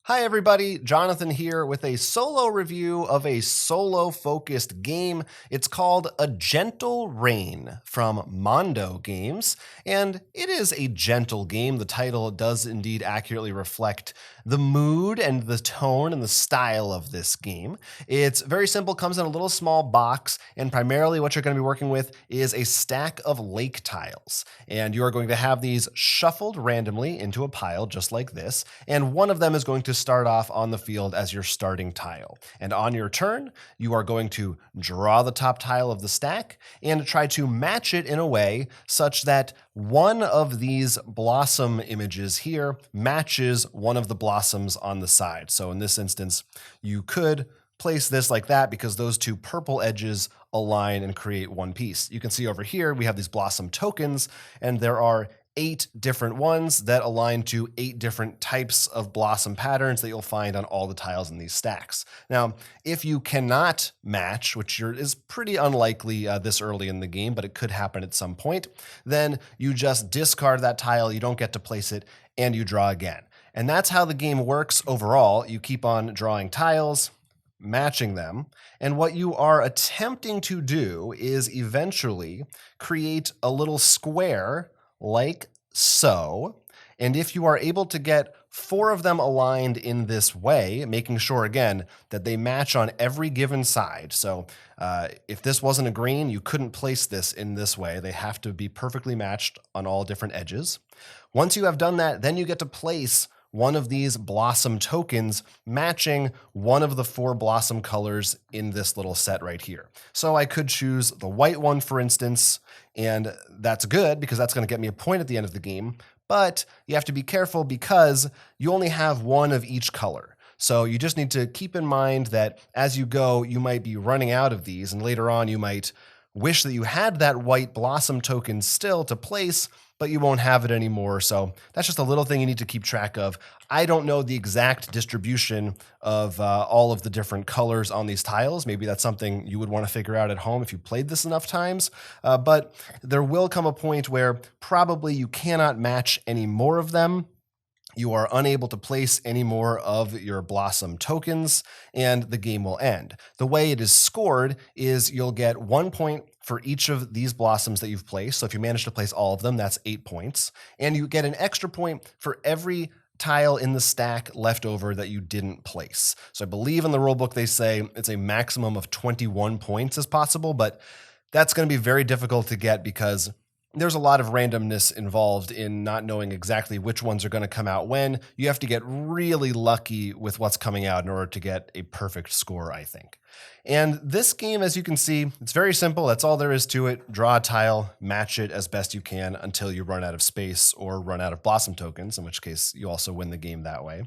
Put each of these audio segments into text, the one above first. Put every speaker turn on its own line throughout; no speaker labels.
Hi, everybody. Jonathan here with a solo review of a solo focused game. It's called A Gentle Rain from Mondo Games, and it is a gentle game. The title does indeed accurately reflect the mood and the tone and the style of this game. It's very simple, comes in a little small box, and primarily what you're going to be working with is a stack of lake tiles. And you are going to have these shuffled randomly into a pile just like this, and one of them is going to start off on the field as your starting tile. And on your turn, you are going to draw the top tile of the stack and try to match it in a way such that one of these blossom images here matches one of the blossoms on the side. So in this instance, you could place this like that because those two purple edges align and create one piece. You can see over here we have these blossom tokens, and there are 8 different ones that align to 8 different types of blossom patterns that you'll find on all the tiles in these stacks. Now, if you cannot match, which is pretty unlikely this early in the game, but it could happen at some point, then you just discard that tile, you don't get to place it, and you draw again. And that's how the game works overall. You keep on drawing tiles, matching them, and what you are attempting to do is eventually create a little square like so. And if you are able to get 4 of them aligned in this way, making sure again that they match on every given side. So if this wasn't a green, you couldn't place this in this way. They have to be perfectly matched on all different edges. Once you have done that, then you get to place one of these blossom tokens matching one of the 4 blossom colors in this little set right here. So I could choose the white one, for instance, and that's good because that's going to get me a point at the end of the game. But you have to be careful because you only have one of each color. So you just need to keep in mind that as you go, you might be running out of these, and later on you might wish that you had that white blossom token still to place, but you won't have it anymore. So that's just a little thing you need to keep track of. I don't know the exact distribution of all of the different colors on these tiles. Maybe that's something you would want to figure out at home if you played this enough times. But there will come a point where probably you cannot match any more of them. You are unable to place any more of your blossom tokens, and the game will end. The way it is scored is you'll get 1 point for each of these blossoms that you've placed. So if you manage to place all of them, that's 8 points. And you get an extra point for every tile in the stack left over that you didn't place. So I believe in the rulebook they say it's a maximum of 21 points as possible, but that's going to be very difficult to get because there's a lot of randomness involved in not knowing exactly which ones are going to come out when. You have to get really lucky with what's coming out in order to get a perfect score, I think. And this game, as you can see, it's very simple. That's all there is to it. Draw a tile, match it as best you can until you run out of space or run out of blossom tokens, in which case you also win the game that way.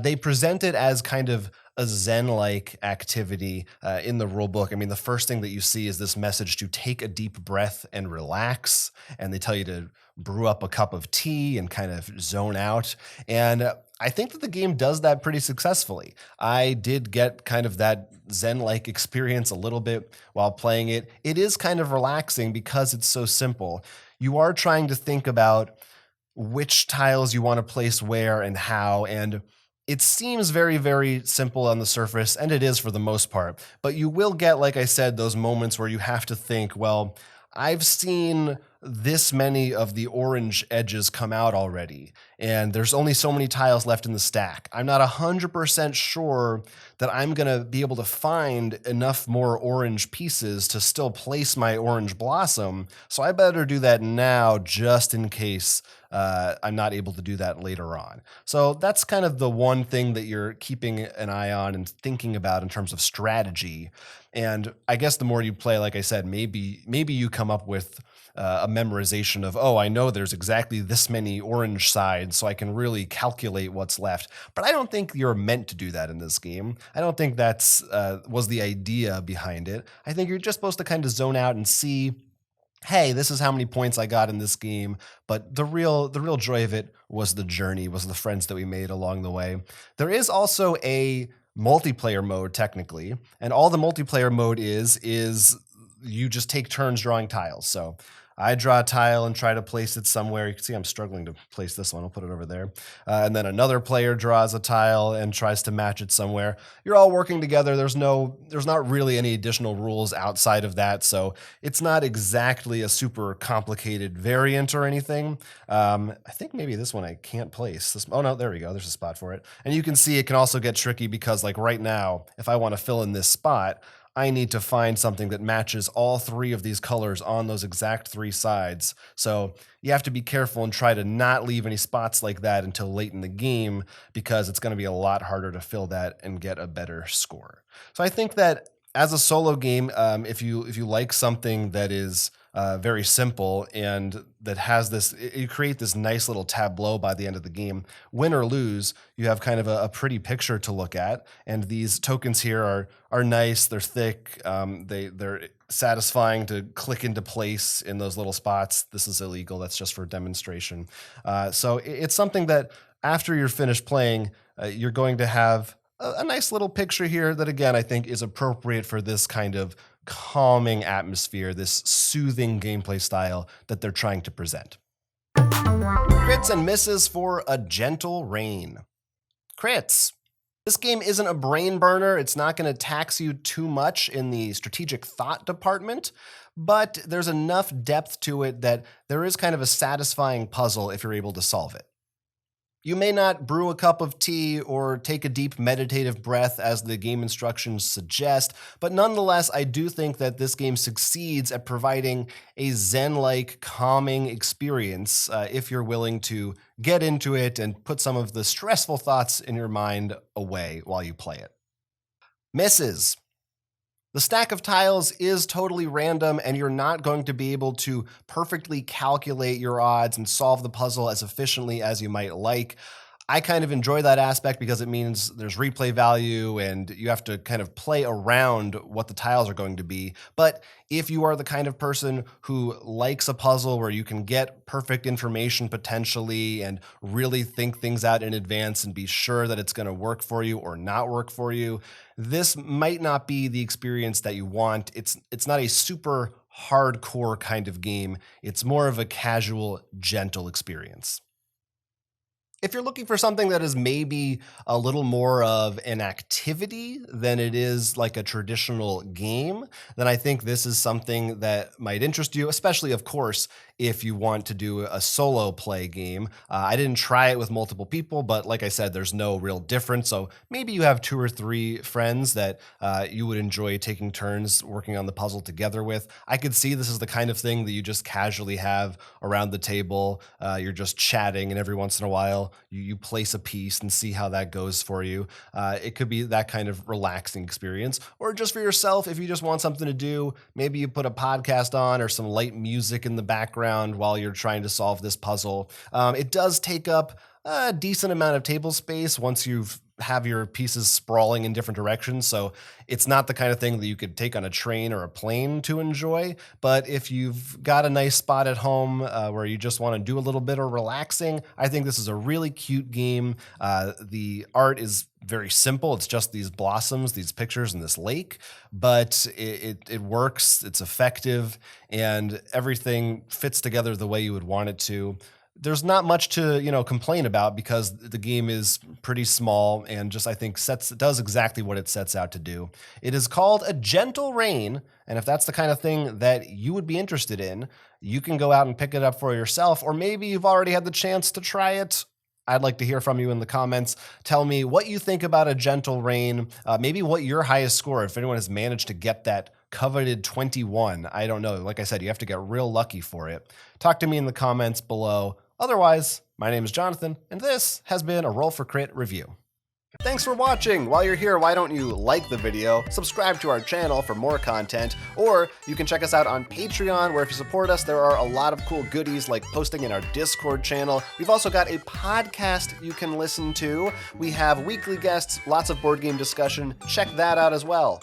They present it as kind of a Zen-like activity in the rulebook. I mean, the first thing that you see is this message to take a deep breath and relax, and they tell you to brew up a cup of tea and kind of zone out. And I think that the game does that pretty successfully. I did get kind of that Zen-like experience a little bit while playing it. It is kind of relaxing because it's so simple. You are trying to think about which tiles you want to place where and how, and it seems very, very simple on the surface, and it is for the most part, but you will get, like I said, those moments where you have to think, well, I've seen this many of the orange edges come out already, and there's only so many tiles left in the stack. I'm not 100% sure that I'm going to be able to find enough more orange pieces to still place my orange blossom, so I better do that now just in case I'm not able to do that later on. So that's kind of the one thing that you're keeping an eye on and thinking about in terms of strategy. And I guess the more you play, like I said, maybe you come up with a memorization of, oh, I know there's exactly this many orange sides, so I can really calculate what's left. But I don't think you're meant to do that in this game. I don't think that's was the idea behind it. I think you're just supposed to kind of zone out and see, hey, this is how many points I got in this game. But the real joy of it was the journey, was the friends that we made along the way. There is also a multiplayer mode technically, and all the multiplayer mode is you just take turns drawing tiles. So I draw a tile and try to place it somewhere. You can see I'm struggling to place this one. I'll put it over there. And then another player draws a tile and tries to match it somewhere. You're all working together. There's not really any additional rules outside of that. So it's not exactly a super complicated variant or anything. I think maybe this one I can't place. Oh no, there we go. There's a spot for it. And you can see it can also get tricky because like right now, if I want to fill in this spot, I need to find something that matches all three of these colors on those exact three sides. So you have to be careful and try to not leave any spots like that until late in the game, because it's going to be a lot harder to fill that and get a better score. So I think that as a solo game, if you like something that is very simple and that has this, you create this nice little tableau by the end of the game. Win or lose, you have kind of a pretty picture to look at, and these tokens here are nice. They're thick. They're satisfying to click into place in those little spots. This is illegal. That's just for demonstration. So it's something that after you're finished playing, you're going to have a nice little picture here that, again, I think is appropriate for this kind of calming atmosphere, this soothing gameplay style that they're trying to present. Crits and misses for A Gentle Rain. Crits. This game isn't a brain burner. It's not going to tax you too much in the strategic thought department, but there's enough depth to it that there is kind of a satisfying puzzle if you're able to solve it. You may not brew a cup of tea or take a deep meditative breath as the game instructions suggest, but nonetheless, I do think that this game succeeds at providing a Zen-like calming experience if you're willing to get into it and put some of the stressful thoughts in your mind away while you play it. Misses. The stack of tiles is totally random, and you're not going to be able to perfectly calculate your odds and solve the puzzle as efficiently as you might like. I kind of enjoy that aspect because it means there's replay value and you have to kind of play around what the tiles are going to be. But if you are the kind of person who likes a puzzle where you can get perfect information potentially and really think things out in advance and be sure that it's going to work for you or not work for you, this might not be the experience that you want. It's not a super hardcore kind of game. It's more of a casual, gentle experience. If you're looking for something that is maybe a little more of an activity than it is like a traditional game, then I think this is something that might interest you, especially, of course, if you want to do a solo play game. I didn't try it with multiple people, but like I said, there's no real difference. So maybe you have 2 or 3 friends that you would enjoy taking turns working on the puzzle together with. I could see this is the kind of thing that you just casually have around the table. You're just chatting, and every once in a while, you place a piece and see how that goes for you. It could be that kind of relaxing experience, or just for yourself, if you just want something to do, maybe you put a podcast on or some light music in the background while you're trying to solve this puzzle. It does take up a decent amount of table space once you've have your pieces sprawling in different directions. So it's not the kind of thing that you could take on a train or a plane to enjoy. But if you've got a nice spot at home where you just want to do a little bit of relaxing, I think this is a really cute game. The art is very simple. It's just these blossoms, these pictures, and this lake, but it works. It's effective, and everything fits together the way you would want it to. There's not much to complain about because the game is pretty small and just, I think, does exactly what it sets out to do. It is called A Gentle Rain, and if that's the kind of thing that you would be interested in, you can go out and pick it up for yourself, or maybe you've already had the chance to try it. I'd like to hear from you in the comments. Tell me what you think about A Gentle Rain, maybe what your highest score, if anyone has managed to get that coveted 21. I don't know. Like I said, you have to get real lucky for it. Talk to me in the comments below. Otherwise, my name is Jonathan, and this has been a Roll for Crit review. Thanks for watching. While you're here, why don't you like the video, subscribe to our channel for more content, or you can check us out on Patreon, where if you support us, there are a lot of cool goodies like posting in our Discord channel. We've also got a podcast you can listen to. We have weekly guests, lots of board game discussion. Check that out as well.